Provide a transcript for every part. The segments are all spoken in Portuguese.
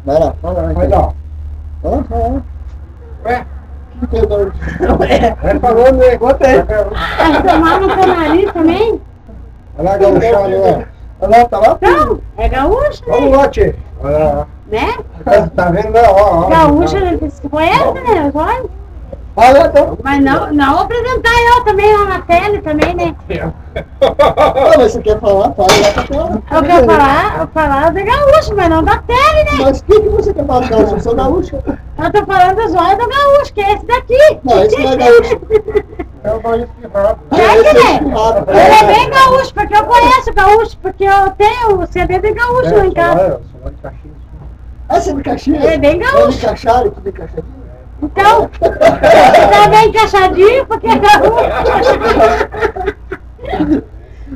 Vai lá, fala. Vai lá. Ué? Que coisa. Vai falando aí, conta aí. Tomar no teu nariz também? Olha lá, gaúchado, ó. Olha lá, tá lá? Não, é gaúcho, Vamos né? lá, tio. Olha lá. Né? Tá vendo, né? Ó. Gaúcho, a gente se conhece, né? Agora. Olha, então. Mas não apresentar eu também lá na tele também, né? Ah, mas você quer falar? Fala lá pra tela. Eu quero falar de gaúcho, mas não da tele, né? Mas o que você quer falar de gaúcho? Eu sou gaúcho. Eu tô falando do zóio do gaúcho, que é esse daqui. Não, esse não é gaúcho. É o mais espirrado. É que Esse né? espirrado. Ele é bem gaúcho, porque eu conheço gaúcho, porque eu tenho o CD de gaúcho lá em casa. Sou lá de Caxias. Ah, você é de Caxias? É bem gaúcho. É de Caxari, tudo de Caxarinho? Então, tá bem encaixadinho, porque é gaúcho.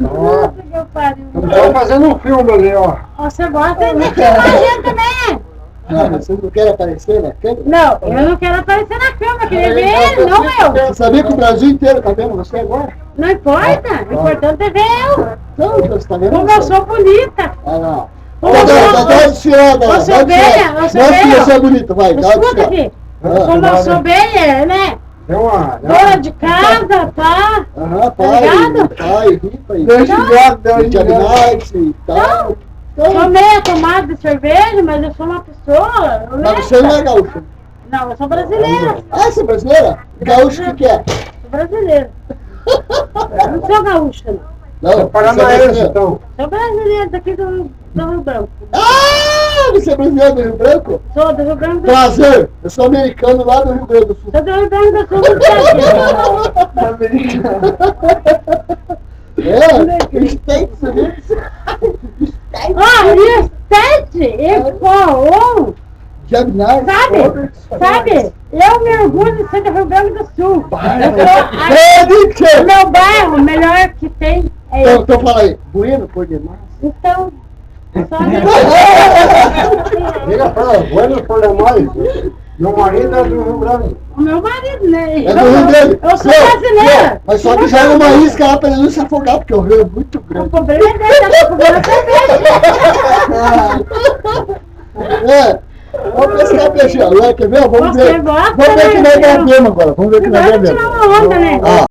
Ó, Puta que pariu. estamos fazendo um filme ali, ó. Você gosta de filmar a gente também? Não, mas você não quer aparecer na câmera? Não, eu não quero aparecer na câmera, eu queria ver ele, não eu. Você sabia que o Brasil inteiro tá vendo você agora? Não importa, o importante é ver eu. Então, você tá vendo Como você? eu sou bonita. Ah, não. Como Dá eu uma sou... desfiada lá. Você velha, você Mostra que velha. você é bonito, vai. Dá uma Escuta desfiada. aqui, Ah, como eu sou bem, né? Deu uma. Dona de casa, tá? Aham, ligado? pai, ripa e... Deixa eu ver, deu de animais e tal. Sou meia tomada de cerveja, mas eu sou uma pessoa Mas você não é honesta. gaúcho. Não, eu sou brasileira. Ah, você é brasileira? Gaúcho o que é? Sou brasileira. Eu não sou gaúcha, não. Não, Paranaense, então. Sou brasileira daqui do Rio Branco. Ah, você é brasileiro do Rio Branco? Sou do Rio Branco do Sul. Prazer, eu sou americano lá do Rio Grande do Sul. Sou do Rio Branco do Sul do Brasil. Americano. É, States Unidos. Ó, e os testes, eles foram, Gemini. sabe? Eu me orgulho de ser do Rio Grande do Sul. É, O meu bairro, o melhor que tem é esse. então fala aí, bueno por demais. Então, só Liga pra ela, bueno por demais. Meu marido é do Rio Grande. o meu marido, né? É do Rio Grande. Eu sou Não, brasileira. não, mas só que joga uma isca lá pra ele não se afogar, porque o rio é muito O grande. problema é dele, tá procurando cerveja. É, vamos pescar peixe. Quer ver? Vamos Você ver. gosta, Vamos ver que né, nós meu? ganhamos agora. Vamos ver que nós Agora ganhamos. tirar uma onda, né? Ó,